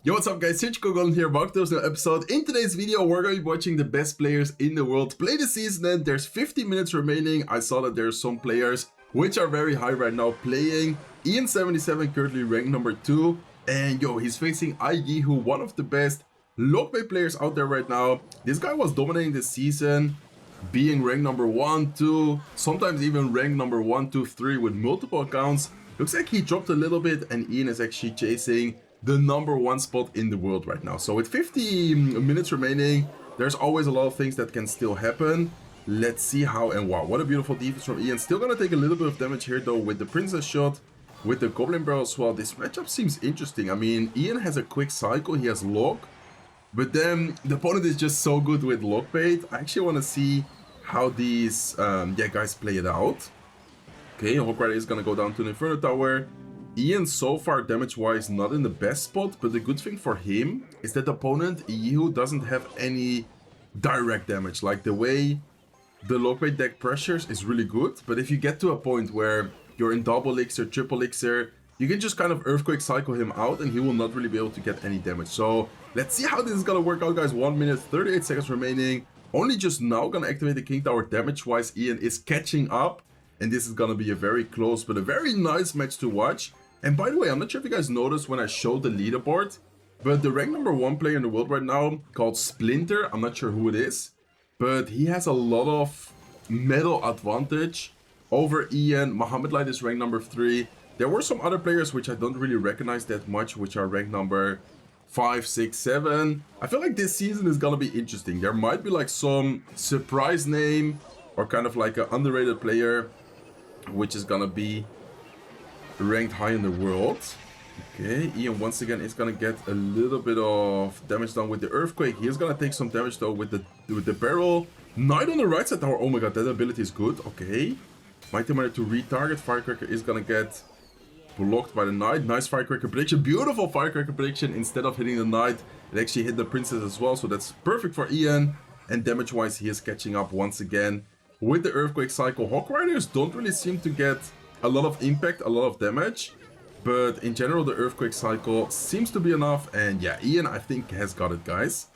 Yo, what's up guys, it's Goblin here, welcome to this new episode. In today's video, we're going to be watching the best players in the world play the season, and there's 50 minutes remaining. I saw that there's some players which are very high right now playing. Ian77 currently ranked number 2, and yo, he's facing Yehu, one of the best lockbait players out there right now. This guy was dominating this season, being ranked number 1, 2, sometimes even ranked number 1, 2, 3 with multiple accounts. Looks like he dropped a little bit, and Ian is actually chasing the number 1 spot in the world right now. So with 50 minutes remaining, there's always a lot of things that can still happen. Let's see how, and wow, what a beautiful defense from Ian. Still gonna take a little bit of damage here though with the princess shot, with the goblin barrel as well. This matchup seems interesting. I mean, Ian has a quick cycle, he has lock, but then the opponent is just so good with lock bait. I actually want to see how these guys play it out. Okay, Hawk Rider is gonna go down to the Inferno Tower. Ian so far damage wise not in the best spot, but the good thing for him is that the opponent Yehu doesn't have any direct damage. Like the way the lockbait deck pressures is really good, but if you get to a point where you're in double elixir, triple elixir, you can just kind of earthquake cycle him out and he will not really be able to get any damage. So let's see how this is gonna work out, guys. 1 minute 38 seconds remaining. Only just now gonna activate the King Tower. Damage wise Ian is catching up, and this is gonna be a very close but a very nice match to watch. And by the way, I'm not sure if you guys noticed when I showed the leaderboard, but the rank number 1 player in the world right now called Splinter, I'm not sure who it is, but he has a lot of medal advantage over Ian. Mohammed Light is ranked number 3. There were some other players which I don't really recognize that much, which are ranked number 5, 6, 7. I feel like this season is gonna be interesting. There might be like some surprise name or kind of like an underrated player which is gonna be ranked high in the world. Okay, Ian once again is gonna get a little bit of damage done with the earthquake. He's gonna take some damage though with the barrel. Knight on the right side tower. Oh my god, that ability is good. Okay, Mighty Miner to retarget. Firecracker is gonna get blocked by the knight. Nice Firecracker prediction, beautiful Firecracker prediction. Instead of hitting the knight, it actually hit the princess as well, so that's perfect for Ian. And damage wise he is catching up once again with the earthquake cycle. Hawk Riders don't really seem to get a lot of impact, a lot of damage, but in general the earthquake cycle seems to be enough. And yeah, Ian I think has got it, guys.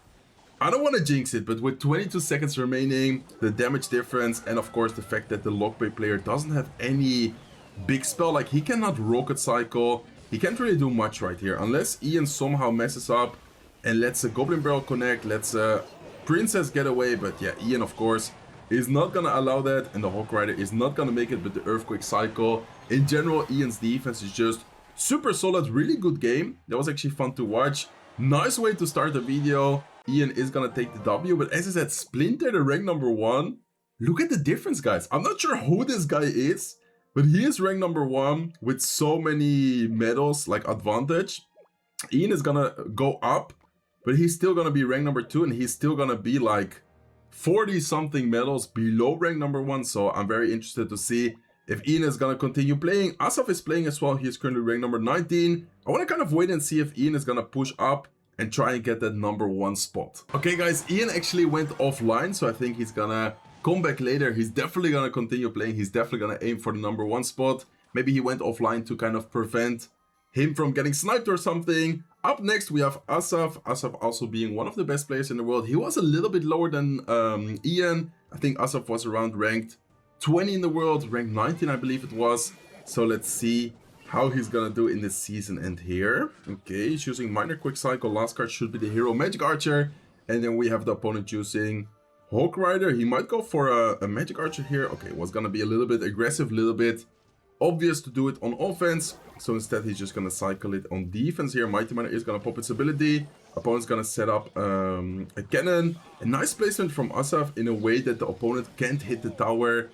I don't want to jinx it, but with 22 seconds remaining, the damage difference, and of course the fact that the lockbait player doesn't have any big spell, like he cannot rocket cycle, he can't really do much right here unless Ian somehow messes up and lets a goblin barrel connect, lets a princess get away. But yeah, Ian of course is not gonna allow that, and the Hawk Rider is not gonna make it with the earthquake cycle. In general, Ian's defense is just super solid. Really good game. That was actually fun to watch. Nice way to start the video. Ian is gonna take the W, but as I said, Splinter, the rank number 1. Look at the difference, guys. I'm not sure who this guy is, but he is ranked number 1 with so many medals, like advantage. Ian is gonna go up, but he's still gonna be ranked number 2, and he's still gonna be like 40 something medals below rank number 1. So I'm very interested to see if Ian is gonna continue playing. Asaf is playing as well. He is currently ranked number 19. I want to kind of wait and see if Ian is gonna push up and try and get that number 1 spot. Okay guys, Ian actually went offline, so I think he's gonna come back later. He's definitely gonna continue playing. He's definitely gonna aim for the number 1 spot. Maybe he went offline to kind of prevent him from getting sniped or something. Up next we have Asaf. Asaf also being one of the best players in the world. He was a little bit lower than Ian. I think Asaf was around ranked 20 in the world, ranked 19 I believe it was. So let's see how he's gonna do in this season end here. Okay, he's using minor quick cycle. Last card should be the hero Magic Archer, and then we have the opponent using Hawk Rider. He might go for a Magic Archer here. Okay, was gonna be a little bit aggressive, a little bit obvious to do it on offense, so instead he's just gonna cycle it on defense here. Mighty Miner is gonna pop its ability. Opponent's gonna set up a cannon. A nice placement from Asaf in a way that the opponent can't hit the tower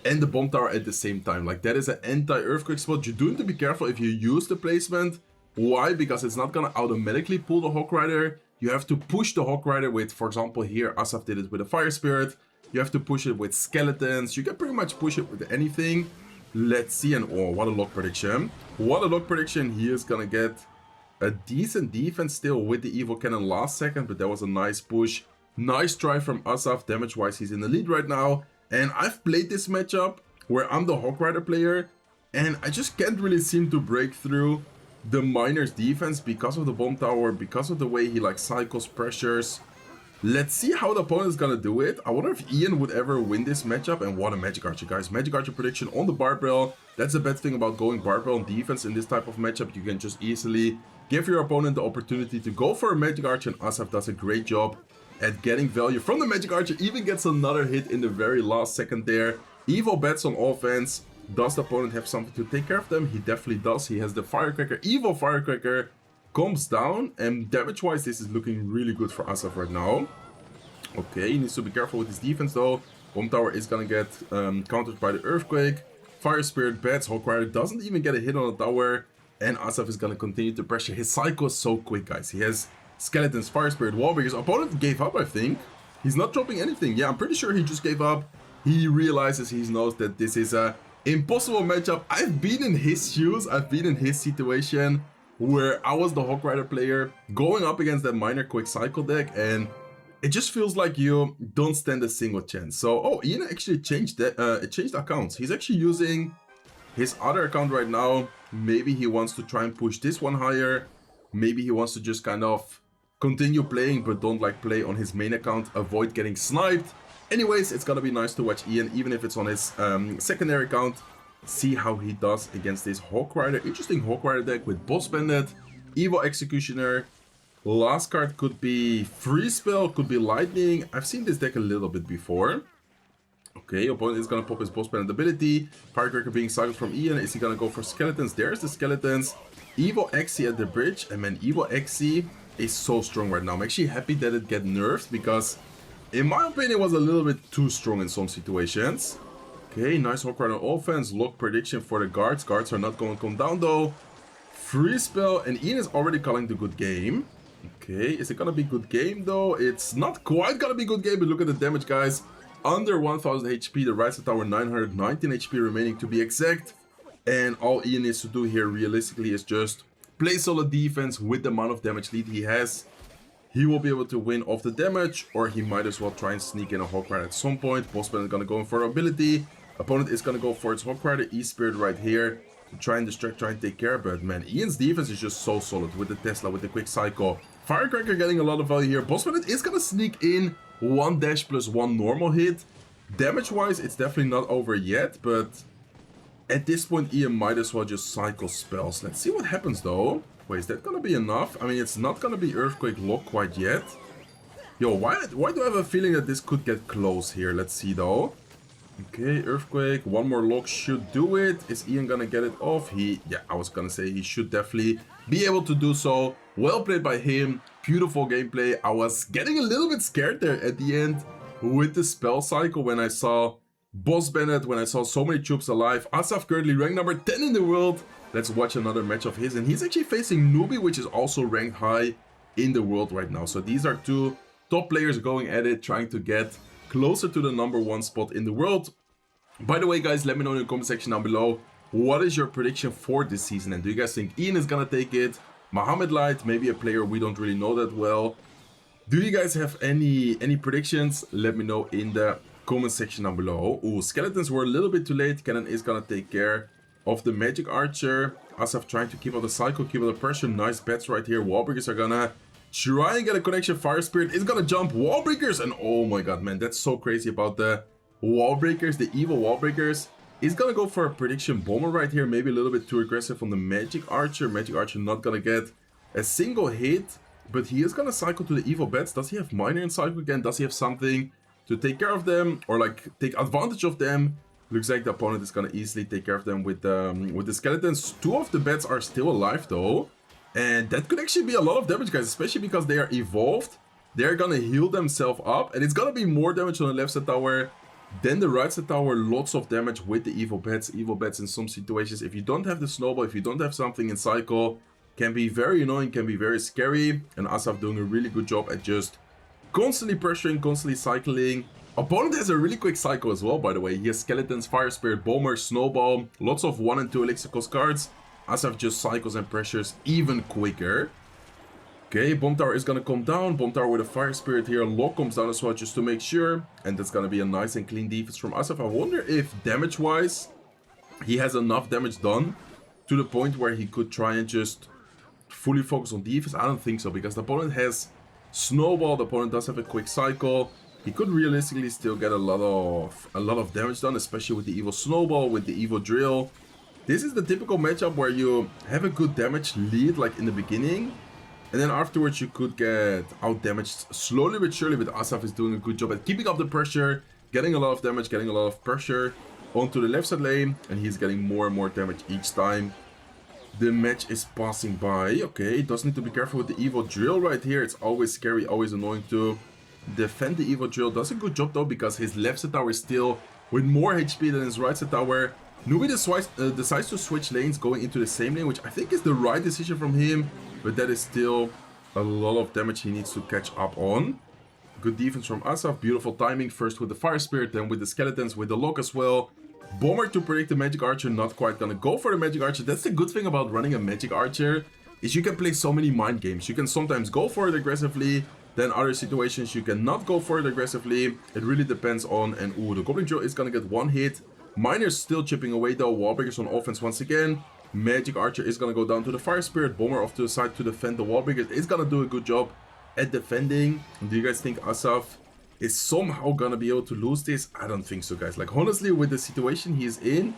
and the bomb tower at the same time. Like that is an anti-earthquake spot. You do need to be careful if you use the placement. Why? Because it's not gonna automatically pull the Hawk Rider. You have to push the Hawk Rider with, for example here Asaf did it with a Fire Spirit. You have to push it with skeletons. You can pretty much push it with anything. Let's see. And oh, what a lock prediction. What a lock prediction. He is gonna get a decent defense still with the Evil Cannon last second, but that was a nice push. Nice try from Asaf. Damage wise he's in the lead right now. And I've played this matchup where I'm the Hawk Rider player, and I just can't really seem to break through the Miner's defense because of the bomb tower, because of the way he like cycles, pressures. Let's see how the opponent is gonna do it. I wonder if Ian would ever win this matchup. And what a Magic Archer, guys. Magic Archer prediction on the barbell. That's the best thing about going barbell on defense in this type of matchup. You can just easily give your opponent the opportunity to go for a Magic Archer, and Asaf does a great job at getting value from the Magic Archer. Even gets another hit in the very last second there. Evo bets on offense. Does the opponent have something to take care of them? He definitely does. He has the Firecracker. Evo Firecracker comes down, and damage-wise, this is looking really good for Asaf right now. Okay, he needs to be careful with his defense though. Bomb Tower is gonna get countered by the Earthquake. Fire Spirit bets. Hawk Rider doesn't even get a hit on the tower, and Asaf is gonna continue to pressure. His cycle is so quick, guys. He has Skeletons, Fire Spirit, Wall Breakers. Opponent gave up, I think. He's not dropping anything. Yeah, I'm pretty sure he just gave up. He realizes, he knows that this is a impossible matchup. I've been in his shoes. I've been in his situation where I was the Hawk Rider player going up against that Miner Quick Cycle deck, and it just feels like you don't stand a single chance. So, oh, Ian actually changed accounts. He's actually using his other account right now. Maybe he wants to try and push this one higher. Maybe he wants to just kind of continue playing, but don't like play on his main account, avoid getting sniped. Anyways, it's gonna be nice to watch Ian, even if it's on his secondary account. See how he does against this Hawk Rider. Interesting Hawk Rider deck with Boss Bandit, Evil Executioner. Last card could be Free Spell, could be Lightning. I've seen this deck a little bit before. Okay, opponent is gonna pop his Boss Bandit ability. Firecracker being cycled from Ian. Is he gonna go for Skeletons? There's the Skeletons. Evo Xe at the bridge. And man, Evo Xe is so strong right now. I'm actually happy that it get nerfed, because in my opinion it was a little bit too strong in some situations. Okay, nice Hawk Rider offense. Lock prediction for the guards. Guards are not going to come down though. Free Spell, and Ian is already calling the good game. Okay, is it gonna be good game though? It's not quite gonna be good game, but look at the damage, guys. Under 1000 HP, the right side tower 919 HP remaining to be exact. And all Ian needs to do here realistically is just play solid defense with the amount of damage lead he has. He will be able to win off the damage, or he might as well try and sneak in a Hawk Rider at some point. Boss Bandit is gonna go in for ability. Opponent is gonna go for its Hawk Rider, E-Spirit right here to try and distract, try and take care. But man, Ian's defense is just so solid with the Tesla, with the quick cycle. Firecracker getting a lot of value here. Boss Bandit is gonna sneak in 1 dash plus 1 normal hit. Damage wise, it's definitely not over yet, but at this point Ian might as well just cycle spells. Let's see what happens though. Wait, is that gonna be enough? I mean, it's not gonna be Earthquake lock quite yet. Yo, why do I have a feeling that this could get close here? Let's see though. Okay, Earthquake, 1 more lock should do it. Is Ian gonna get it off? Yeah, I was gonna say he should definitely be able to do so. Well played by him. Beautiful gameplay. I was getting a little bit scared there at the end with the spell cycle when I saw Boss Bandit, when I saw so many troops alive. Asaf currently ranked number 10 in the world. Let's watch another match of his, and he's actually facing Newbie, which is also ranked high in the world right now. So these are two top players going at it, trying to get closer to the #1 spot in the world. By the way, guys, let me know in the comment section down below, what is your prediction for this season? And do you guys think Ian is gonna take it? Mohamed Light, maybe a player we don't really know that well. Do you guys have any predictions? Let me know in the comment section down below. Ooh, Skeletons were a little bit too late. Cannon is gonna take care of the Magic Archer. Asaf trying to keep up the cycle, keep up the pressure. Nice bets right here. Wall Breakers are gonna try and get a connection. Fire Spirit is gonna jump. Wall Breakers, and oh my god, man, that's so crazy about the Wall Breakers, the evil Wall Breakers. He's gonna go for a prediction bomber right here. Maybe a little bit too aggressive on the Magic Archer. Magic Archer not gonna get a single hit, but he is gonna cycle to the evil bets. Does he have Miner in cycle again? Does he have something to take care of them, or like take advantage of them? Looks like the opponent is gonna easily take care of them with the Skeletons. 2 of the bets are still alive though, and that could actually be a lot of damage, guys, especially because they are evolved. They're gonna heal themselves up, and it's gonna be more damage on the left side tower than the right side tower. Lots of damage with the evil bets. Evil bets in some situations, if you don't have the snowball, if you don't have something in cycle, can be very annoying, can be very scary. And Asaf doing a really good job at just constantly pressuring, constantly cycling. Opponent has a really quick cycle as well, by the way. He has Skeletons, Fire Spirit, Bomber, Snowball, lots of 1 and 2 elixir cost cards. Asaf just cycles and pressures even quicker. Okay, Bomb Tower is gonna come down. Bomb Tower with a Fire Spirit here. Lock comes down as well, just to make sure. And that's gonna be a nice and clean defense from Asaf. I wonder if damage-wise, he has enough damage done to the point where he could try and just fully focus on defense? I don't think so, because the opponent has Snowball, the opponent does have a quick cycle. He could realistically still get a lot of damage done, especially with the Evo Snowball, with the Evo Drill. This is the typical matchup where you have a good damage lead like in the beginning, and then afterwards you could get out damaged slowly but surely. But Asaf is doing a good job at keeping up the pressure, getting a lot of damage, getting a lot of pressure onto the left side lane, and he's getting more and more damage each time the match is passing by. Okay, does need to be careful with the Evo Drill right here. It's always scary, always annoying to defend the Evo Drill. Does a good job though, because his left side tower is still with more HP than his right side tower. Newbie decides to switch lanes, going into the same lane, which I think is the right decision from him, but that is still a lot of damage he needs to catch up on. Good defense from Asaf, beautiful timing, first with the Fire Spirit, then with the Skeletons, with the Lock as well. Bomber to predict the Magic Archer, not quite gonna go for the Magic Archer. That's the good thing about running a Magic Archer, is you can play so many mind games. You can sometimes go for it aggressively, then other situations you cannot go for it aggressively. It really depends on, and ooh, the Goblin Drill is gonna get one hit. Miner's still chipping away though, Wallbreakers on offense once again. Magic Archer is gonna go down to the Fire Spirit, Bomber off to the side to defend the Wallbreakers. Is gonna do a good job at defending. Do you guys think Asaf is somehow gonna be able to lose this? I don't think so, guys. Like, honestly, with the situation he's in,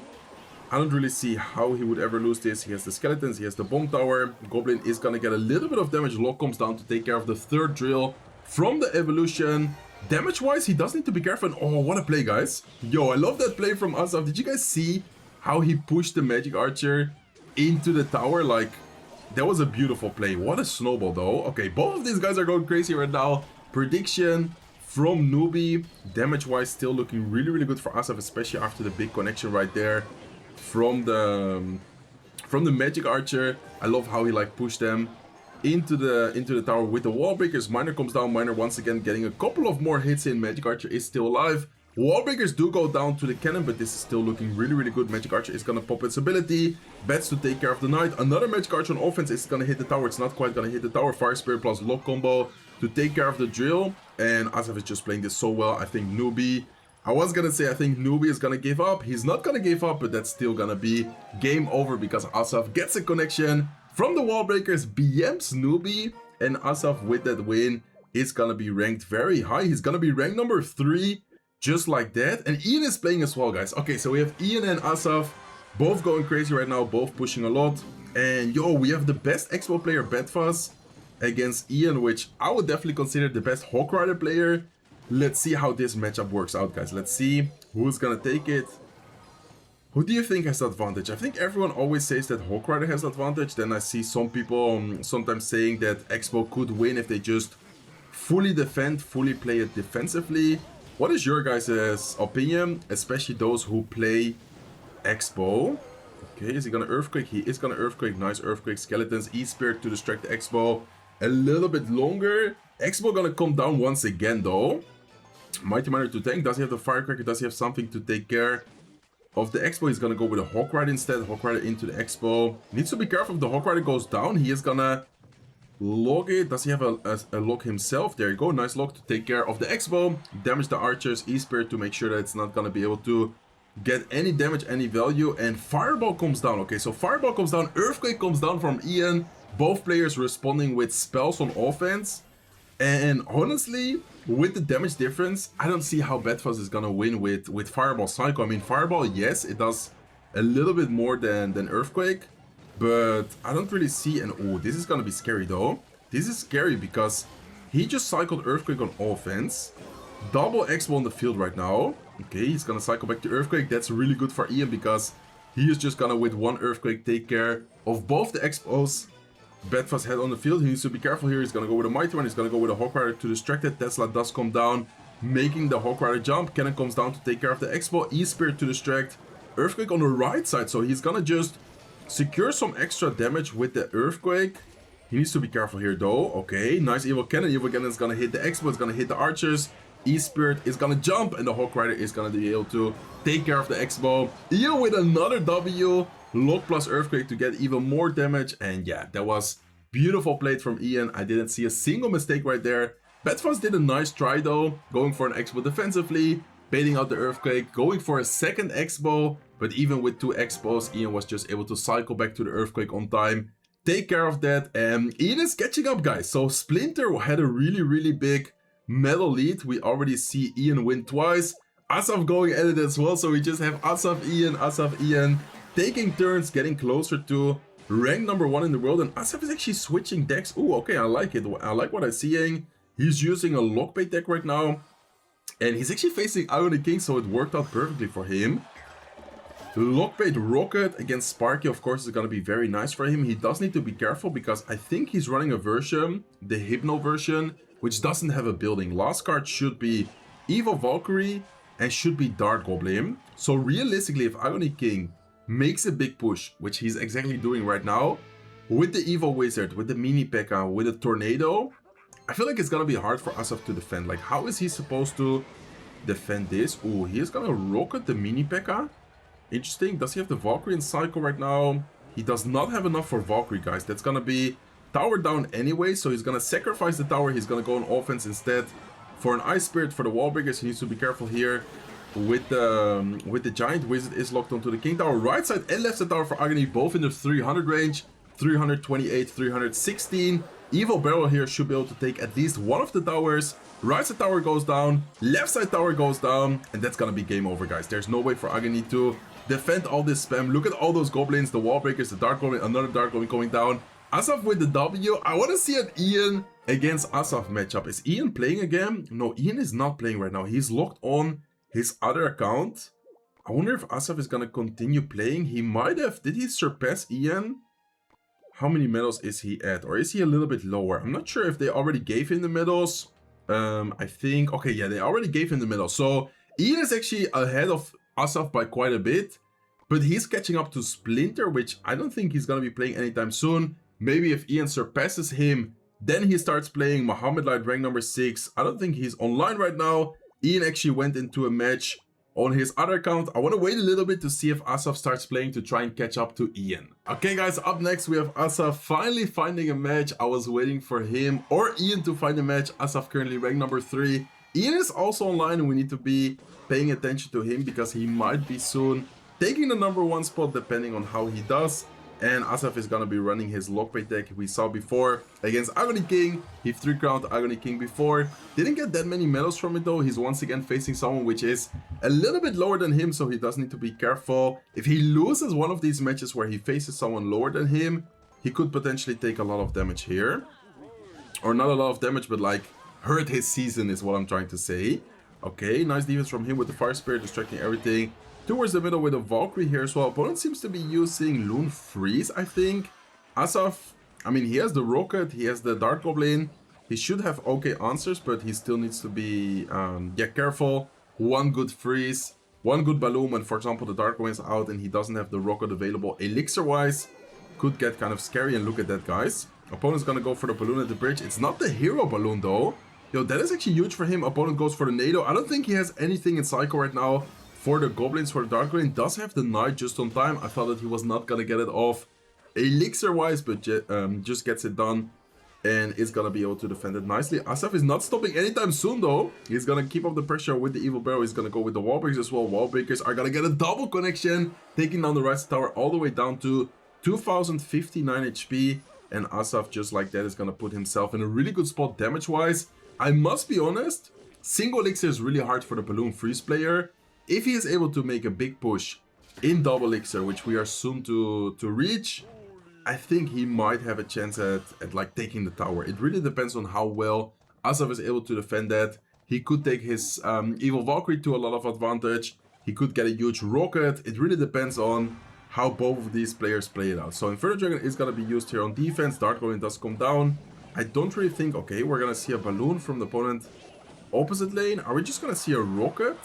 I don't really see how he would ever lose this. He has the Skeletons, he has the Bomb Tower. Goblin is gonna get a little bit of damage. Lock comes down to take care of the third drill from the evolution. Damage-wise, he does need to be careful. And oh, what a play, guys. Yo, I love that play from Asaf. Did you guys see how he pushed the Magic Archer into the tower? Like, that was a beautiful play. What a snowball, though. Okay, both of these guys are going crazy right now. Prediction from Newbie. Damage-wise, still looking really, really good for Asaf, especially after the big connection right there from the Magic Archer. I love how he, like, pushed them into the tower with the wall breakers. Miner comes down. Miner once again getting a couple of more hits in. Magic Archer is still alive. Wall breakers do go down to the cannon, but this is still looking really, really good. Magic Archer is gonna pop its ability. Bats to take care of the knight. Another Magic Archer on offense is gonna hit the tower. It's not quite gonna hit the tower. Fire Spirit plus Lock combo to take care of the drill. And Asaf is just playing this so well. I think Newbie, I was gonna say I think Newbie is gonna give up. He's not gonna give up, but that's still gonna be game over, because Asaf gets a connection from the wall breakers, BMs Newbie, and Asaf with that win is gonna be ranked very high. He's gonna be ranked number 3, just like that. And Ian is playing as well, guys. Okay, so we have Ian and Asaf both going crazy right now, both pushing a lot. And yo, we have the best Expo player, Batfuzz, against Ian, which I would definitely consider the best Hawk Rider player. Let's see how this matchup works out, guys. Let's see who's gonna take it. Who do you think has the advantage? I think everyone always says that Hawk Rider has the advantage. Then I see some people sometimes saying that Expo could win if they just fully defend, fully play it defensively. What is your guys' opinion? Especially those who play Expo. Okay, is he gonna Earthquake? He is gonna Earthquake. Nice Earthquake. Skeletons, E-Spirit to distract the Expo a little bit longer. Expo gonna come down once again though. Mighty Miner to tank. Does he have the Firecracker? Does he have something to take care of the Expo? He's gonna go with a Hawk Rider instead. Hawk Rider into the Expo. Needs to be careful if the Hawk Rider goes down. He is gonna log it. Does he have a log himself? There you go. Nice log to take care of the Expo. Damage the archers. E-Spirit to make sure that it's not gonna be able to get any damage, any value. And Fireball comes down. Okay, so Fireball comes down. Earthquake comes down from Ian. Both players responding with spells on offense. And honestly, with the damage difference, I don't see how Batfuzz is gonna win with Fireball Psycho. I mean, Fireball, yes, it does a little bit more than Earthquake, but I don't really see. And oh, this is gonna be scary though. This is scary because he just cycled Earthquake on offense. Double Expo on the field right now. Okay, he's gonna cycle back to Earthquake. That's really good for Ian because he is just gonna, with one Earthquake, take care of both the Expos Batfuzz head on the field. He needs to be careful here. He's gonna go with a Mighty One. He's gonna go with a Hawk Rider to distract it. Tesla does come down, making the Hawk Rider jump. Cannon comes down to take care of the Expo. E-Spirit to distract. Earthquake on the right side, so he's gonna just secure some extra damage with the Earthquake. He needs to be careful here though. Okay, nice Evil Cannon. Evil Cannon is gonna hit the Expo. It's gonna hit the archers. E-Spirit is gonna jump, and the Hawk Rider is gonna be able to take care of the Expo. Ian with another W. Lock plus Earthquake to get even more damage. And yeah, that was beautiful played from Ian. I didn't see a single mistake right there. Batfuzz did a nice try though, going for an Expo defensively, baiting out the Earthquake, going for a second Expo, But even with 2 expos, Ian was just able to cycle back to the Earthquake on time, take care of that, and Ian is catching up, guys. So Splinter had a really big medal lead. We already see Ian win twice. Asaf going at it as well, so we just have Asaf, Ian, taking turns, getting closer to rank number 1 in the world, and Asaf is actually switching decks. Ooh, okay, I like it. I like what I'm seeing. He's using a lockbait deck right now, and he's actually facing Ionic King, so it worked out perfectly for him. Lockbait Rocket against Sparky, of course, is going to be very nice for him. He does need to be careful because I think he's running a version, the Hypno version, which doesn't have a building. Last card should be Evil Valkyrie and should be Dark Goblin. So realistically, if Ionic King makes a big push, which he's exactly doing right now, with the Evil Wizard, with the Mini P.E.K.K.A, with a Tornado, I feel like it's going to be hard for Asaf to defend. Like, how is he supposed to defend this? Ooh, he's going to rocket the Mini P.E.K.K.A. Interesting. Does he have the Valkyrie in cycle right now? He does not have enough for Valkyrie, guys. That's going to be tower down anyway, so he's going to sacrifice the tower. He's going to go on offense instead for an Ice Spirit for the wall breakers. He needs to be careful here with the Giant Wizard is locked onto the King Tower. Right side and left side tower for Agony, both in the 300 range. 328, 316. Evil Barrel here should be able to take at least one of the towers. Right side tower goes down, left side tower goes down, and that's gonna be game over, guys. There's no way for Agony to defend all this spam. Look at all those goblins, the wall breakers, the Dark Goblin, another Dark Goblin going down. Asaf with the W. I want to see an Ian against Asaf matchup. Is Ian playing again? No, Ian is not playing right now. He's locked on his other account. I wonder if Asaf is gonna continue playing. He might have. Did he surpass Ian? How many medals is he at? Or is he a little bit lower? I'm not sure if they already gave him the medals. I think, okay, yeah, they already gave him the medals. So Ian is actually ahead of Asaf by quite a bit. But he's catching up to Splinter, which I don't think he's going to be playing anytime soon. Maybe if Ian surpasses him, then he starts playing Muhammad Light rank number 6. I don't think he's online right now. Ian actually went into a match on his other account. I want to wait a little bit to see if Asaf starts playing to try and catch up to Ian. Okay, guys, up next we have Asaf finally finding a match. I was waiting for him or Ian to find a match. Asaf currently ranked number 3. Ian is also online and we need to be paying attention to him because he might be soon taking the number 1 spot depending on how he does. And Asaf is gonna be running his lockbait deck we saw before against Agony King. He 3-crowned Agony King before. Didn't get that many medals from it though. He's once again facing someone which is a little bit lower than him, so he does need to be careful. If he loses one of these matches where he faces someone lower than him, he could potentially take a lot of damage here. Or not a lot of damage, but like hurt his season is what I'm trying to say. Okay, nice defense from him with the Fire Spirit, distracting everything. Towards the middle with a Valkyrie here as well. Opponent seems to be using Loon Freeze, I think. Asaf, I mean, he has the Rocket, he has the Dark Goblin. He should have okay answers, but he still needs to be, careful. One good Freeze, one good Balloon, and for example, the Dark Goblin's out and he doesn't have the Rocket available. Elixir-wise, could get kind of scary, and look at that, guys. Opponent's gonna go for the Balloon at the bridge. It's not the Hero Balloon, though. Yo, that is actually huge for him. Opponent goes for the Nado. I don't think he has anything in cycle right now. For the Goblins, for the Dark Goblin, does have the Knight just on time. I thought that he was not gonna get it off Elixir-wise, but just gets it done and is gonna be able to defend it nicely. Asaf is not stopping anytime soon, though. He's gonna keep up the pressure with the Evil Barrel. He's gonna go with the Wall Breakers as well. Wall Breakers are gonna get a double connection, taking down the right tower all the way down to 2059 HP. And Asaf, just like that, is gonna put himself in a really good spot damage-wise. I must be honest, single Elixir is really hard for the Balloon Freeze player. If he is able to make a big push in double Elixir, which we are soon to reach, I think he might have a chance at like taking the tower. It really depends on how well Asaf is able to defend that. He could take his Evil Valkyrie to a lot of advantage. He could get a huge Rocket. It really depends on how both of these players play it out. So Inferno Dragon is going to be used here on defense. Dark Goblin does come down. I don't really think, okay, we're going to see a Balloon from the opponent opposite lane. Are we just going to see a Rocket?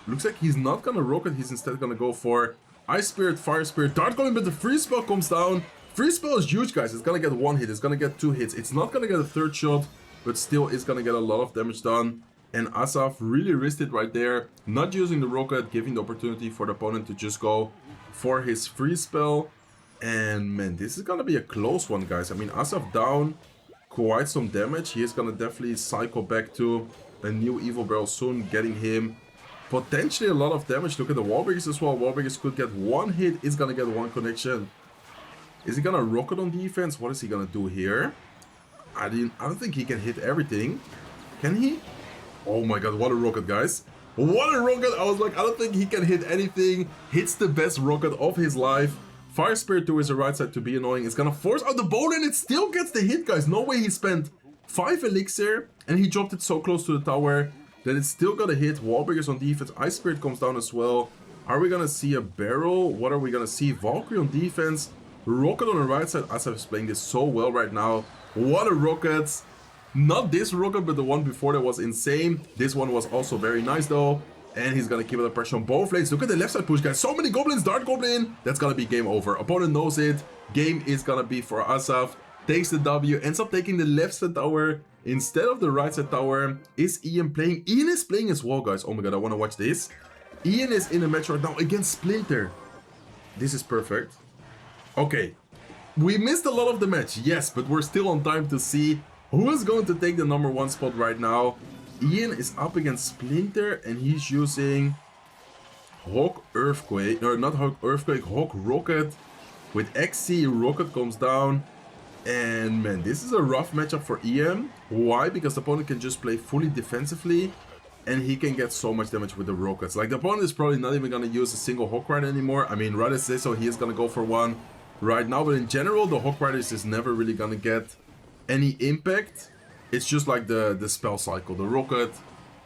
Looks like he's not gonna Rocket, he's instead gonna go for Ice Spirit, Fire Spirit, Dark Goblin, but the Freeze Spell comes down. Freeze Spell is huge, guys. It's gonna get 1 hit, it's gonna get 2 hits. It's not gonna get a 3rd shot, but still is gonna get a lot of damage done. And Asaf really risked it right there, not using the Rocket, giving the opportunity for the opponent to just go for his Freeze Spell. And man, this is gonna be a close one, guys. I mean, Asaf down quite some damage. He is gonna definitely cycle back to a new Evil Barrel soon, getting him potentially a lot of damage. Look at the wall breakers as well. Wall breakers could get one hit. Is gonna get one connection. Is he gonna rocket on defense? What is he gonna do here? I don't think he can hit everything. Can he? Oh my god, what a rocket, guys. What a rocket. I was like, I don't think he can hit anything. Hits the best rocket of his life. Fire Spirit to his right side to be annoying. It's gonna force out the bone and it still gets the hit, guys. No way he spent 5 elixir and he dropped it so close to the tower that it's still gonna hit. Wall breakers on defense. Ice Spirit comes down as well. Are we gonna see a barrel? What are we gonna see? Valkyrie on defense. Rocket on the right side. Asaf is playing this so well right now. What a rocket. Not this rocket, but the one before that was insane. This one was also very nice though. And he's gonna keep the pressure on both lanes. Look at the left side push, guys. So many goblins. Dart Goblin. That's gonna be game over. Opponent knows it. Game is gonna be for Asaf. Takes the W. Ends up taking the left side tower instead of the right side tower. Is Ian playing? Ian is playing as well, guys. Oh my god, I want to watch this. Ian is in a match right now against Splinter. This is perfect. Okay. We missed a lot of the match. Yes, but we're still on time to see who is going to take the #1 spot right now. Ian is up against Splinter and he's using Hawk Earthquake, or not Hawk Earthquake, Hawk Rocket. With XC, Rocket comes down. And man, this is a rough matchup for Ian. Why? Because the opponent can just play fully defensively and he can get so much damage with the rockets. Like the opponent is probably not even going to use a single Hawk Rider anymore. I mean, Rider says so, he is going to go for one right now. But in general, the Hawk Riders is never really going to get any impact. It's just like the spell cycle, the rocket,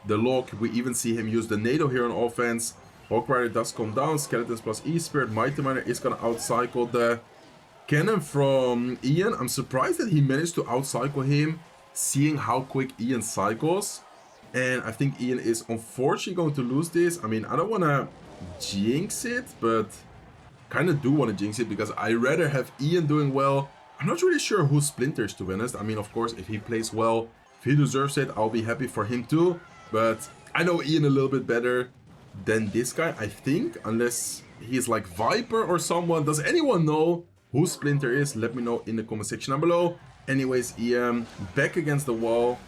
the lock. We even see him use the NATO here on offense. Hawk Rider does come down. Skeletons plus E-Spirit. Mighty Miner is going to outcycle the cannon from Ian. I'm surprised that he managed to outcycle him, seeing how quick Ian cycles. And I think Ian is unfortunately going to lose this. I mean, I don't want to jinx it, but kind of do want to jinx it because I rather have Ian doing well. I'm not really sure who Splinter is, to be honest. I mean, of course, if he plays well, if he deserves it, I'll be happy for him too. But I know Ian a little bit better than this guy, I think. Unless he's like Viper or someone. Does anyone know who Splinter is? Let me know in the comment section down below. Anyways, Ian back against the wall.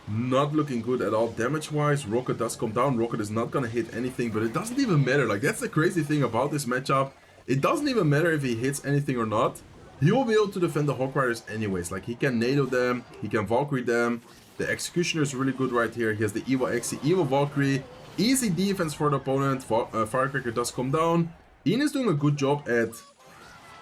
Not looking good at all damage-wise. Rocket does come down. Rocket is not going to hit anything, but it doesn't even matter. Like, that's the crazy thing about this matchup. It doesn't even matter if he hits anything or not. He will be able to defend the Hawk Riders anyways. Like, he can NATO them, he can Valkyrie them. The Executioner is really good right here. He has the Evil XC, Evil Valkyrie. Easy defense for the opponent. Firecracker does come down. Ian is doing a good job at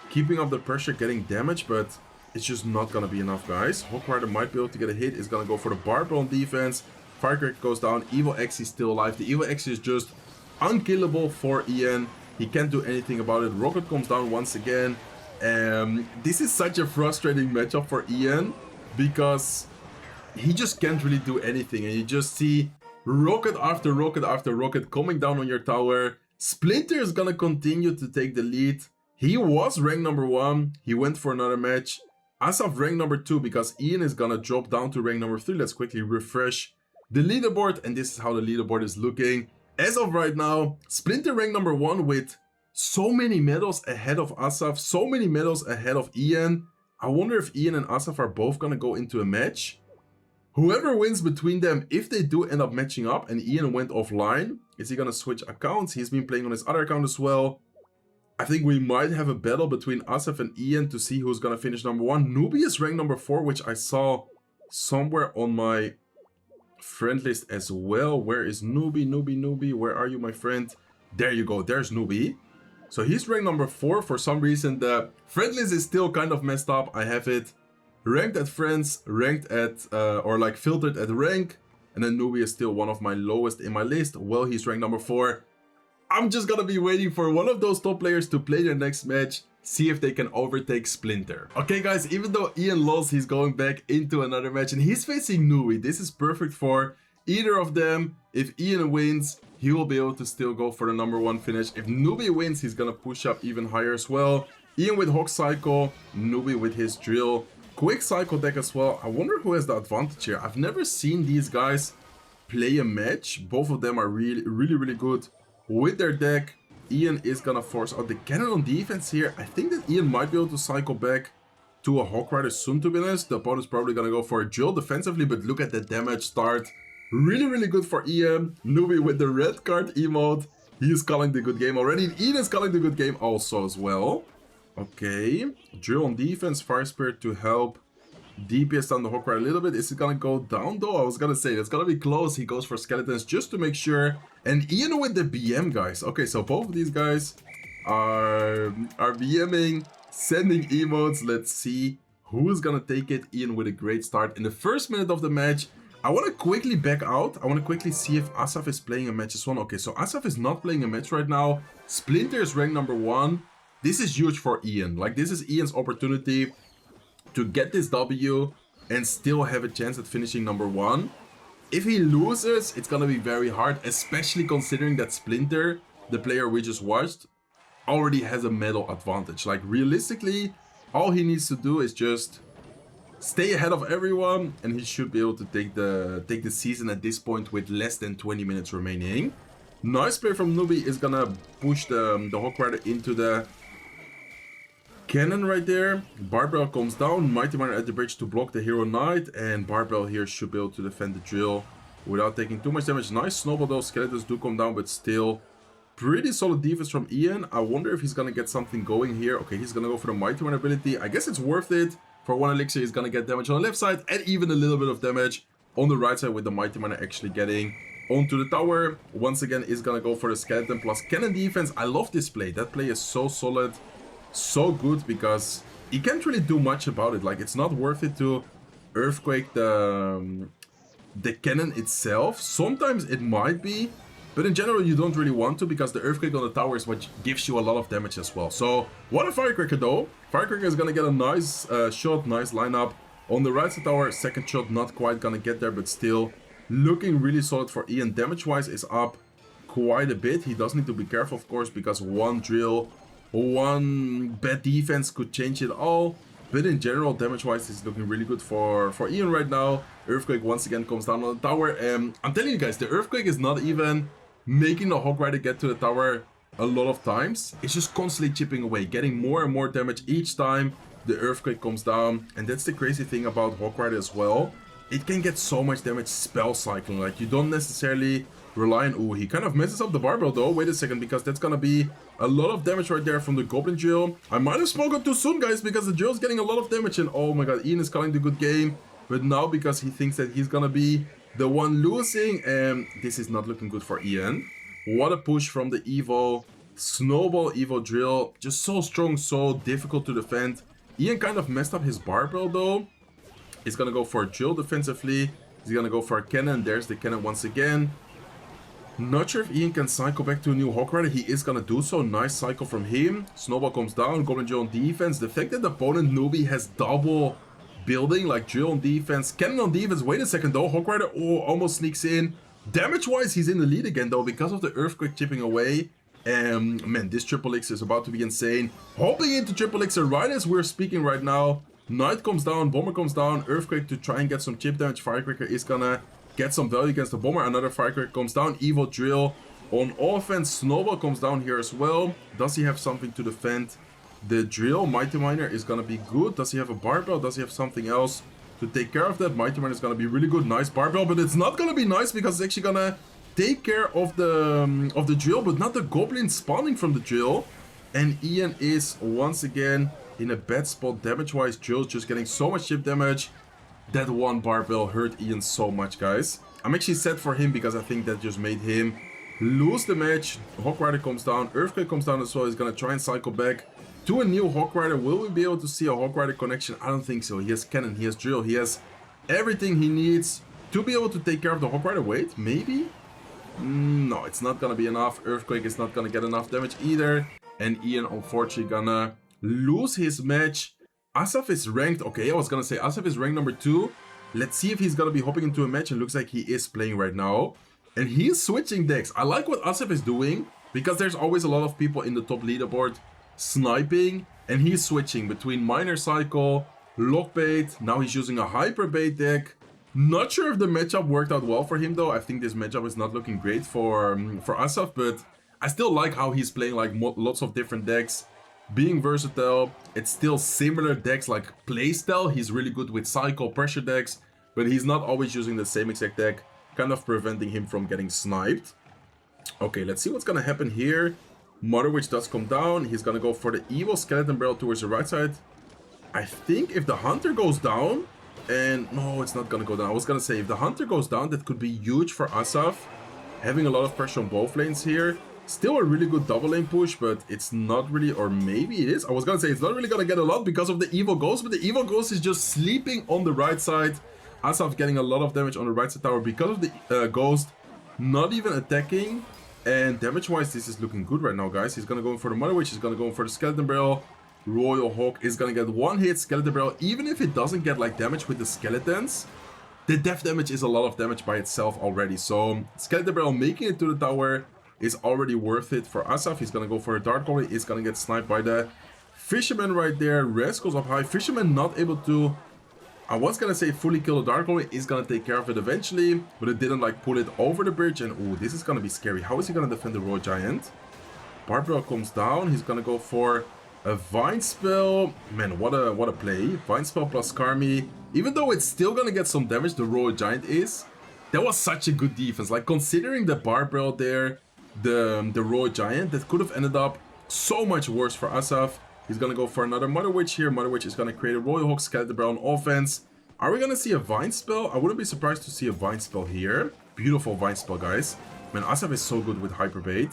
keeping up the pressure, getting damage, but it's just not going to be enough, guys. Hawk Rider might be able to get a hit. Is going to go for the Barbell on defense. Firecracker goes down. Evil XC is still alive. The Evil XC is just unkillable for Ian. He can't do anything about it. Rocket comes down once again. This is such a frustrating matchup for Ian because he just can't really do anything, and you just see rocket after rocket after rocket coming down on your tower. Splinter is gonna continue to take the lead. He was ranked #1. He went for another match. Asaf ranked #2 because Ian is gonna drop down to rank #3. Let's quickly refresh the leaderboard, and this is how the leaderboard is looking as of right now. Splinter ranked #1 with so many medals ahead of Asaf, so many medals ahead of Ian. I wonder if Ian and Asaf are both gonna go into a match. Whoever wins between them, if they do end up matching up and Ian went offline, is he gonna switch accounts? He's been playing on his other account as well. I think we might have a battle between Asaf and Ian to see who's gonna finish #1. Newbie is ranked #4, which I saw somewhere on my friend list as well. Where is Newbie? Newbie, where are you, my friend? There you go, there's Newbie. So he's ranked #4. For some reason, the friend list is still kind of messed up. I have it ranked at friends, ranked at, or like filtered at rank. And then Newbie is still one of my lowest in my list. Well, he's ranked #4. I'm just gonna be waiting for one of those top players to play their next match. See if they can overtake Splinter. Okay, guys, even though Ian lost, he's going back into another match. And he's facing Newbie. This is perfect for either of them. If Ian wins, he will be able to still go for the #1 finish. If Newbie wins, he's gonna push up even higher as well. Ian with Hawk Cycle, Newbie with his Drill. Quick Cycle deck as well. I wonder who has the advantage here. I've never seen these guys play a match. Both of them are really good with their deck. Ian is gonna force out the cannon on defense here. I think that Ian might be able to cycle back to a Hawk Rider soon, to be honest. The opponent's probably gonna go for a Drill defensively, but look at the damage start Really good for Ian. Newbie with the red card emote. He's calling the good game already. Ian is calling the good game also as well. Okay. Drill on defense. Fire Spirit to help DPS down the Hawk Rider a little bit. Is it gonna go down though? I was gonna say, it's gonna be close. He goes for Skeletons just to make sure. And Ian with the BM, guys. Okay, so both of these guys are BMing, sending emotes. Let's see who is gonna take it. Ian with a great start. In the first minute of the match, I want to quickly back out. I want to quickly see if Asaf is playing a match as well. Okay, so Asaf is not playing a match right now. Splinter is ranked number 1. This is huge for Ian. Like, this is Ian's opportunity to get this W and still have a chance at finishing number 1. If he loses, it's gonna be very hard, especially considering that Splinter, the player we just watched, already has a medal advantage. Like, realistically, all he needs to do is just stay ahead of everyone, and he should be able to take the season at this point with less than 20 minutes remaining. Nice play from Newbie is gonna push the Hawk Rider into the cannon right there. Barbell comes down, Mighty Miner at the bridge to block the Hero Knight, and Barbell here should be able to defend the drill without taking too much damage. Nice snowball though, Skeletons do come down, but still pretty solid defense from Ian. I wonder if he's gonna get something going here. Okay, he's gonna go for the Mighty Miner ability. I guess it's worth it. For 1 elixir, he's gonna get damage on the left side and even a little bit of damage on the right side with the Mighty Miner actually getting onto the tower. Once again, is gonna go for the Skeleton plus Cannon defense. I love this play. That play is so solid, so good, because he can't really do much about it. Like, it's not worth it to Earthquake the cannon itself. Sometimes it might be, but in general, you don't really want to, because the Earthquake on the tower is what gives you a lot of damage as well. So, what a Firecracker though. Firecracker is gonna get a nice shot, nice lineup. On the right side tower, second shot not quite gonna get there, but still looking really solid for Ian. Damage-wise is up quite a bit. He does need to be careful, of course, because one drill, one bad defense could change it all. But in general, damage-wise, is looking really good for Ian right now. Earthquake once again comes down on the tower. I'm telling you guys, the Earthquake is not even making the Hawk Rider get to the tower a lot of times. It's just constantly chipping away, getting more and more damage each time the Earthquake comes down. And that's the crazy thing about Hawk Rider as well. It can get so much damage spell cycling. Like, you don't necessarily rely on... Ooh, he kind of messes up the Barbell though. Wait a second, because that's gonna be a lot of damage right there from the Goblin drill. I might have spoken too soon, guys, because the drill's getting a lot of damage. And oh my god, Ian is calling the good game. But now, because he thinks that he's gonna be the one losing, and this is not looking good for Ian. What a push from the Evo. Snowball Evo drill. Just so strong, so difficult to defend. Ian kind of messed up his Barbell though. He's gonna go for a drill defensively. He's gonna go for a cannon. There's the cannon once again. Not sure if Ian can cycle back to a new Hawk Rider. He is gonna do so. Nice cycle from him. Snowball comes down. Goblin drill on defense. The fact that the opponent Newbie has double building, like drill on defense, cannon on defense. Wait a second though. Hawk Rider almost sneaks in. Damage-wise, he's in the lead again though, because of the Earthquake chipping away. Man, this triple elixir is about to be insane. Hopping into triple elixir right as we're speaking right now. Knight comes down, Bomber comes down, Earthquake to try and get some chip damage. Firecracker is gonna get some value against the Bomber. Another Firecracker comes down. Evo drill on offense. Snowball comes down here as well. Does he have something to defend the drill? Mighty Miner is gonna be good. Does he have a Barbell? Does he have something else to take care of that? Mighty Miner is gonna be really good. Nice Barbell, but it's not gonna be nice because it's actually gonna take care of the drill, but not the Goblin spawning from the drill. And Ian is once again in a bad spot damage-wise. Drill's just getting so much chip damage. That one Barbell hurt Ian so much, guys. I'm actually sad for him because I think that just made him lose the match. Hawk Rider comes down. Earthquake comes down as well. He's gonna try and cycle back to a new Hawk Rider. Will we be able to see a Hawk Rider connection? I don't think so. He has cannon, he has drill, he has everything he needs to be able to take care of the Hawk Rider. Wait, maybe? No, it's not gonna be enough. Earthquake is not gonna get enough damage either. And Ian, unfortunately, gonna lose his match. Asaf is ranked... Okay, I was gonna say Asaf is ranked number 2. Let's see if he's gonna be hopping into a match. It looks like he is playing right now. And he's switching decks. I like what Asaf is doing, because there's always a lot of people in the top leaderboard sniping. And he's switching between Miner Cycle, Lockbait. Now he's using a Hyperbait deck. Not sure if the matchup worked out well for him though. I think this matchup is not looking great for Asaf, but I still like how he's playing like lots of different decks. Being versatile, it's still similar decks like playstyle. He's really good with cycle pressure decks, but he's not always using the same exact deck. kind of preventing him from getting sniped. Okay, let's see what's gonna happen here. Mother Witch does come down. He's gonna go for the evil skeleton barrel towards the right side. I think if the hunter goes down, and no, it's not gonna go down. I was gonna say, if the hunter goes down, that could be huge for Asaf. Having a lot of pressure on both lanes here. Still a really good double lane push, but it's not really, or maybe it is. I was gonna say it's not really gonna get a lot because of the evil ghost, but the evil ghost is just sleeping on the right side. Asaf getting a lot of damage on the right side tower because of the ghost not even attacking. And damage wise, this is looking good right now, guys. He's gonna go in for the Mother Witch, he's gonna go in for the skeleton barrel. Royal Hawk is gonna get one hit. Skeleton barrel, even if it doesn't get like damage with the skeletons, the death damage is a lot of damage by itself already. So skeleton barrel making it to the tower is already worth it for Asaf. He's gonna go for a Dart Goblin. He's gonna get sniped by the Fisherman right there. Res goes up high. Fisherman not able to, I was gonna say fully kill the Dart Goblin. He's gonna take care of it eventually, but it didn't like pull it over the bridge. And oh, this is gonna be scary. How is he gonna defend the Royal Giant? Barbara comes down. He's gonna go for a Vine Spell. Man, what a play. Vine Spell plus Karmi. Even though it's still gonna get some damage, the Royal Giant is. That was such a good defense. Like, considering the Barbell there, the Royal Giant, that could have ended up so much worse for Asaf. He's gonna go for another Mother Witch here. Mother Witch is gonna create a Royal Hawk, Skeleton Barrel on offense. Are we gonna see a Vine Spell? I wouldn't be surprised to see a Vine Spell here. Beautiful Vine Spell, guys. Man, Asaf is so good with hyperbait.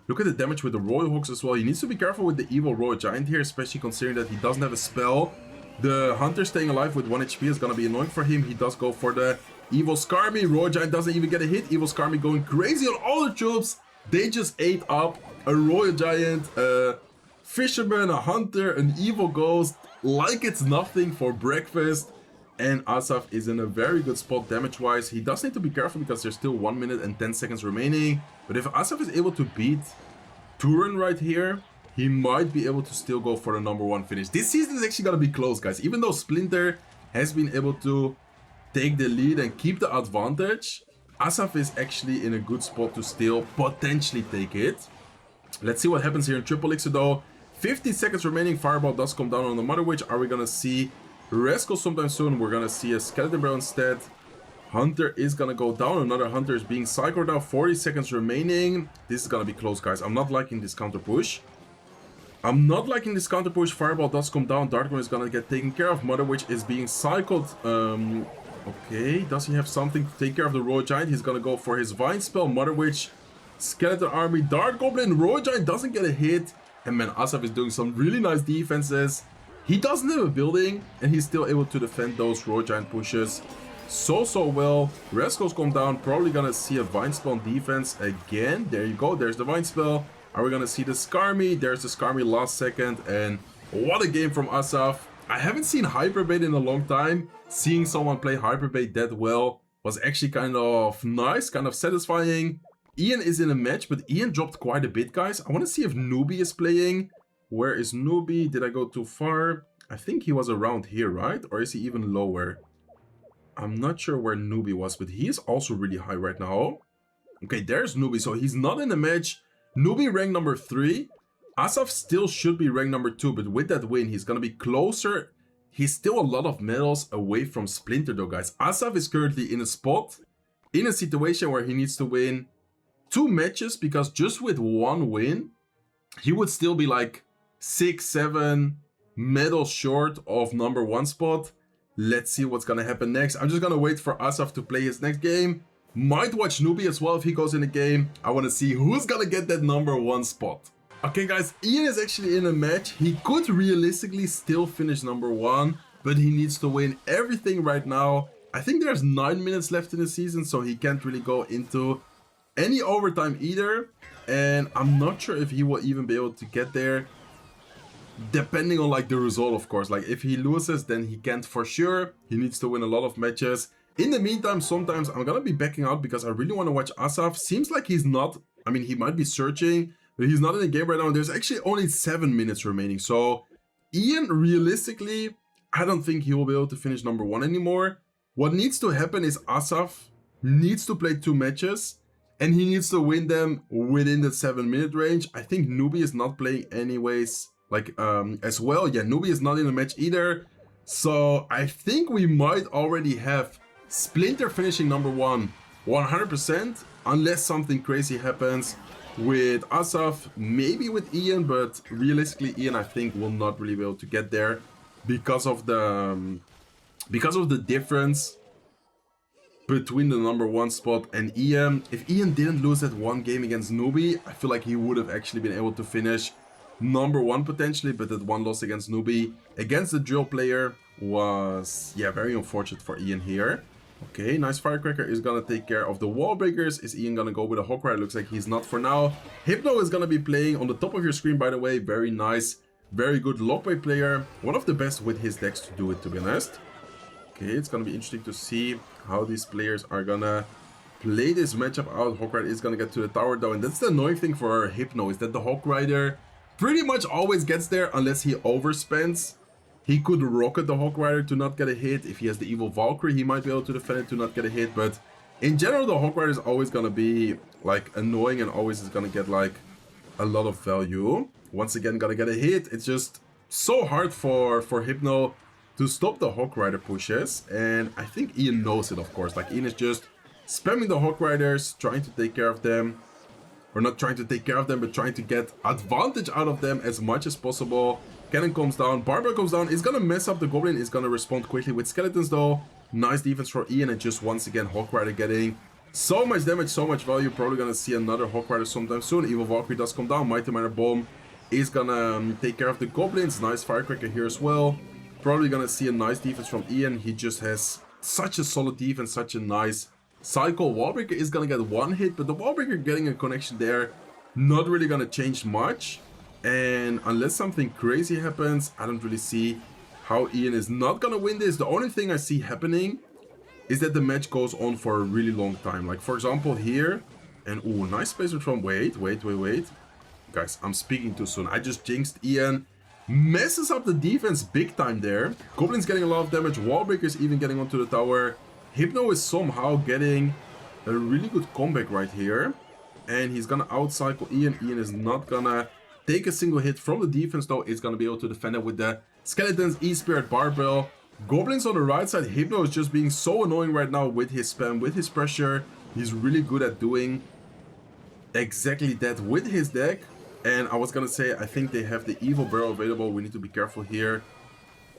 Look at the damage with the Royal Hawks as well. He needs to be careful with the evil Royal Giant here, especially considering that he doesn't have a spell. The Hunter staying alive with 1 HP is gonna be annoying for him. He does go for the evil Skarmy. Royal Giant doesn't even get a hit. Evil Skarmy going crazy on all the troops. They just ate up a Royal Giant, a Fisherman, a Hunter, an evil Ghost, like it's nothing for breakfast. And Asaf is in a very good spot damage-wise. He does need to be careful because there's still 1 minute and 10 seconds remaining. But if Asaf is able to beat Turan right here, he might be able to still go for the #1 finish. This season is actually going to be close, guys. Even though Splinter has been able to take the lead and keep the advantage, Asaf is actually in a good spot to still potentially take it. Let's see what happens here in Triple Elixir though. 50 seconds remaining. Fireball does come down on the Mother Witch. Are we going to see Resco sometime soon? We're going to see a Skeleton Barrel instead. Hunter is going to go down. Another Hunter is being cycled now. 40 seconds remaining. This is going to be close, guys. I'm not liking this counter push. Fireball does come down. Darkmoon is going to get taken care of. Mother Witch is being cycled. Okay, does he have something to take care of the Royal Giant? He's going to go for his Vine Spell. Mother Witch, Skeleton Army, Dart Goblin. Royal Giant doesn't get a hit. And man, Asaf is doing some really nice defenses. He doesn't have a building, and he's still able to defend those Royal Giant pushes so well. Resco's come down. Probably going to see a Vine Spell on defense again. There you go. There's the Vine Spell. Are we going to see the Skarmy? There's the Skarmy last second. And what a game from Asaf. I haven't seen hyperbait in a long time. Seeing someone play hyperbait that well was actually kind of nice, kind of satisfying. Ian is in a match, but Ian dropped quite a bit, guys. I want to see if Newbie is playing. Where is Newbie? Did I go too far? I think he was around here, right? Or is he even lower? I'm not sure where Newbie was, but he is also really high right now. Okay, there's Newbie. So he's not in the match. Newbie rank number 3. Asaf still should be rank number 2, but with that win, he's going to be closer. He's still a lot of medals away from Splinter though, guys. Asaf is currently in a spot, in a situation where he needs to win 2 matches, because just with 1 win, he would still be like 6-7 medals short of #1 spot. Let's see what's going to happen next. I'm just going to wait for Asaf to play his next game. Might watch Newbie as well if he goes in the game. I want to see who's going to get that #1 spot. Okay, guys, Ian is actually in a match. He could realistically still finish #1, but he needs to win everything right now. I think there's 9 minutes left in the season, so he can't really go into any overtime either. And I'm not sure if he will even be able to get there, depending on like the result, of course. Like if he loses, then he can't for sure. He needs to win a lot of matches. In the meantime, sometimes I'm gonna be backing out because I really want to watch Asaf. Seems like he's not, I mean, he might be searching, but he's not in the game right now. There's actually only 7 minutes remaining. So Ian, realistically, I don't think he will be able to finish #1 anymore. What needs to happen is Asaf needs to play 2 matches, and he needs to win them within the 7-minute range. I think Newbie is not playing anyways, like as well. Yeah, Newbie is not in the match either. So I think we might already have Splinter finishing #1 100%, unless something crazy happens with Asaf, maybe with Ian, but realistically Ian I think will not really be able to get there because of the difference between the number 1 spot and Ian. If Ian didn't lose that one game against Newbie, I feel like he would have actually been able to finish number 1 potentially, but that one loss against Newbie against the drill player was, yeah, very unfortunate for Ian here. Okay, nice Firecracker is gonna take care of the wall breakers. Is Ian gonna go with a Hawk Rider? Looks like he's not for now. Hypno is gonna be playing on the top of your screen, by the way. Very nice, very good lockbait player. One of the best with his decks to do it, to be honest. Okay, it's gonna be interesting to see how these players are gonna play this matchup out. Hawk Rider is gonna get to the tower though, and that's the annoying thing for Hypno, is that the Hawk Rider pretty much always gets there unless he overspends. He could rocket the Hawk Rider to not get a hit. If he has the evil Valkyrie, he might be able to defend it to not get a hit. But in general, the Hawk Rider is always gonna be like annoying and always is gonna get like a lot of value. Once again, gonna get a hit. It's just so hard for Hypno to stop the Hawk Rider pushes. And I think Ian knows it, of course. Like, Ian is just spamming the Hawk Riders, trying to take care of them. Or not trying to take care of them, but trying to get advantage out of them as much as possible. Cannon comes down, Barbara comes down, it's gonna mess up the Goblin, is gonna respond quickly with Skeletons though. Nice defense for Ian, and just once again Hawk Rider getting so much damage, so much value. Probably gonna see another Hawk Rider sometime soon. Evil Valkyrie does come down, Mighty Miner Bomb is gonna take care of the Goblins. Nice Firecracker here as well. Probably gonna see a nice defense from Ian. He just has such a solid defense, such a nice cycle. Wallbreaker is gonna get one hit, but the Wallbreaker getting a connection there, not really gonna change much. And unless something crazy happens, I don't really see how Ian is not gonna win this. The only thing I see happening is that the match goes on for a really long time. Like, for example, here, and ooh, nice placement from, wait. Guys, I'm speaking too soon. I just jinxed Ian. Messes up the defense big time there. Goblin's getting a lot of damage. Wallbreaker's even getting onto the tower. Hypno is somehow getting a really good comeback right here. And he's gonna outcycle Ian. Ian is not gonna take a single hit from the defense though. It's gonna be able to defend it with the Skeletons, E-Spirit, Barbell. Goblins on the right side. Hypno is just being so annoying right now with his spam, with his pressure. He's really good at doing exactly that with his deck. And I was gonna say, I think they have the Evil Barrel available. We need to be careful here.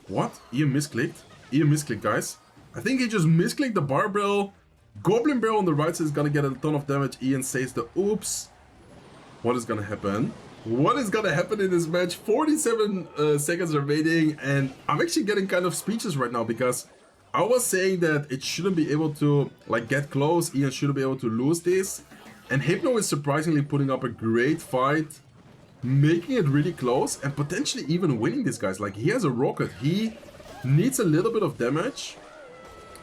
What? Ian misclicked? Ian misclicked, guys. I think he just misclicked the Barbell. Goblin Barrel on the right side is gonna get a ton of damage. Ian says the oops. What is gonna happen? What is gonna happen in this match? 47 seconds remaining, and I'm actually getting kind of speechless right now because I was saying that it shouldn't be able to like get close. Ian shouldn't be able to lose this, and Hypno is surprisingly putting up a great fight, making it really close and potentially even winning this, guys. Like, he has a rocket, he needs a little bit of damage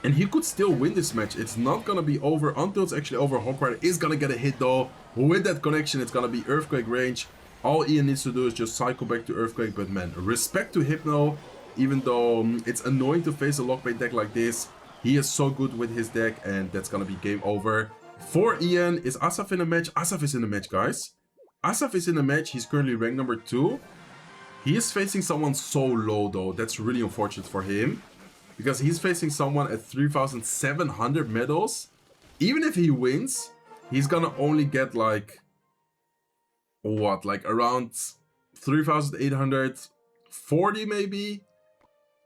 and he could still win this match. It's not gonna be over until it's actually over. Hawk Rider is gonna get a hit though. With that connection, it's gonna be Earthquake range. All Ian needs to do is just cycle back to Earthquake. But man, respect to Hypno. Even though it's annoying to face a lockbait deck like this, he is so good with his deck, and that's gonna be game over for Ian. Is Asaf in a match? Asaf is in a match, guys. Asaf is in a match. He's currently ranked number 2. He is facing someone so low though. That's really unfortunate for him, because he's facing someone at 3,700 medals. Even if he wins, he's gonna only get like, what, like around 3,840 maybe?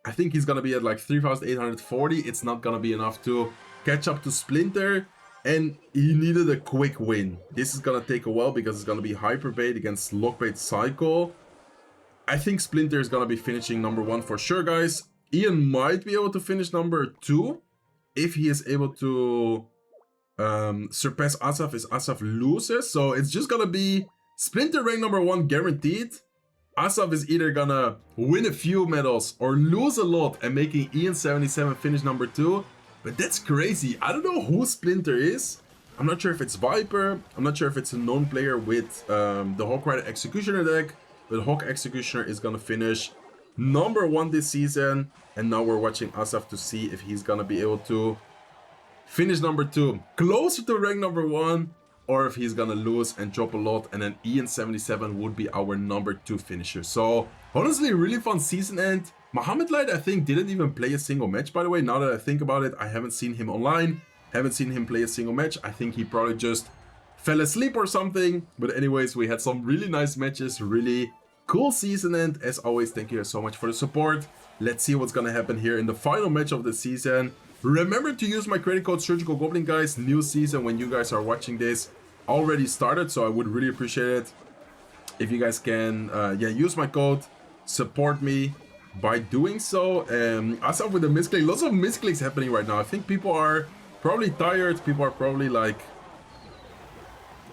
I think he's gonna be at like 3,840. It's not gonna be enough to catch up to Splinter, and he needed a quick win. This is gonna take a while because it's gonna be hyperbait against lockbait cycle. I think Splinter is gonna be finishing number 1 for sure, guys. Ian might be able to finish number 2 if he is able to surpass Asaf if Asaf loses. So it's just gonna be Splinter rank number 1 guaranteed. Asaf is either gonna win a few medals or lose a lot and making Ian 77 finish number 2. But that's crazy. I don't know who Splinter is. I'm not sure if it's Viper. I'm not sure if it's a known player with the Hawk Rider Executioner deck. But Hawk Executioner is gonna finish number 1 this season. And now we're watching Asaf to see if he's gonna be able to finish number 2, closer to rank number 1, or if he's gonna lose and drop a lot, and then Ian 77 would be our number 2 finisher. So honestly, really fun season end. Mohamed Light, I think, didn't even play a single match, by the way. Now that I think about it, I haven't seen him online. Haven't seen him play a single match. I think he probably just fell asleep or something. But anyways, we had some really nice matches, really cool season end. As always, thank you guys so much for the support. Let's see what's gonna happen here in the final match of the season. Remember to use my credit code Surgical Goblin, guys. New season, when you guys are watching this, already started, so I would really appreciate it if you guys can use my code, support me by doing so. Asaf with the misclick, lots of misclicks happening right now. I think people are probably tired, people are probably like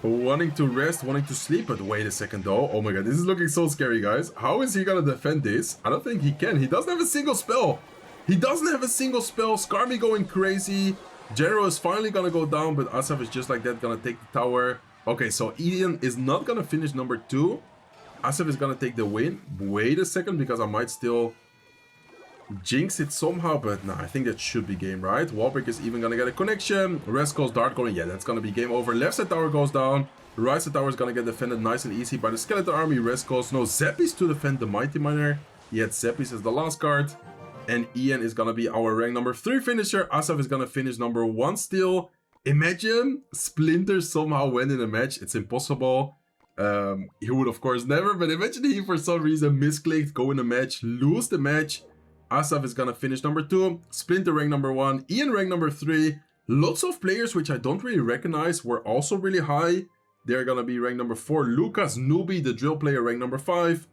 wanting to rest, wanting to sleep. But wait a second though, oh my god, this is looking so scary, guys. How is he gonna defend this? I don't think he can. He doesn't have a single spell. He doesn't have a single spell. Skarmy going crazy. General is finally gonna go down, but Asaf is just like that gonna take the tower. Okay, so Ian is not gonna finish number 2. Asaf is gonna take the win. Wait a second, because I might still jinx it somehow, but no, I think that should be game, right? Wallbreak is even gonna get a connection. Rest goes dart going. Yeah, that's gonna be game over. Left side tower goes down. Right side tower is gonna get defended nice and easy by the skeleton army. Rest goes no Zeppies to defend the mighty miner. He had Zeppies as the last card. And Ian is gonna be our rank number 3 finisher. Asaf is gonna finish number 1 still. Imagine Splinter somehow win in a match. It's impossible. He would of course never, but imagine he for some reason misclicked, go in a match, lose the match. Asaf is gonna finish number 2. Splinter rank number 1. Ian rank number 3. Lots of players which I don't really recognize were also really high. They're gonna be rank number 4. Lucas, Newbie, the drill player, rank number 5.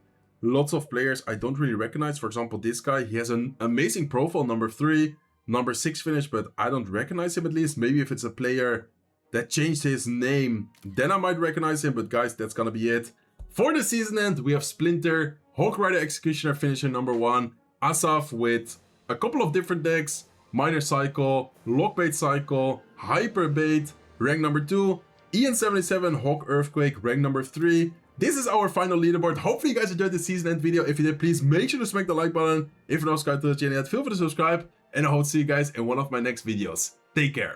Lots of players I don't really recognize. For example, this guy, he has an amazing profile, number 3, number 6 finish, but I don't recognize him at least. Maybe if it's a player that changed his name, then I might recognize him. But guys, that's gonna be it. For the season end, we have Splinter, Hawk Rider Executioner finishing number 1, Asaf with a couple of different decks, Miner Cycle, Lockbait Cycle, Hyperbait, rank number 2, Ian 77, Hawk Earthquake, rank number 3. This is our final leaderboard. Hopefully you guys enjoyed the season end video. If you did, please make sure to smack the like button. If you're not subscribed to the channel yet, feel free to subscribe. And I hope to see you guys in one of my next videos. Take care.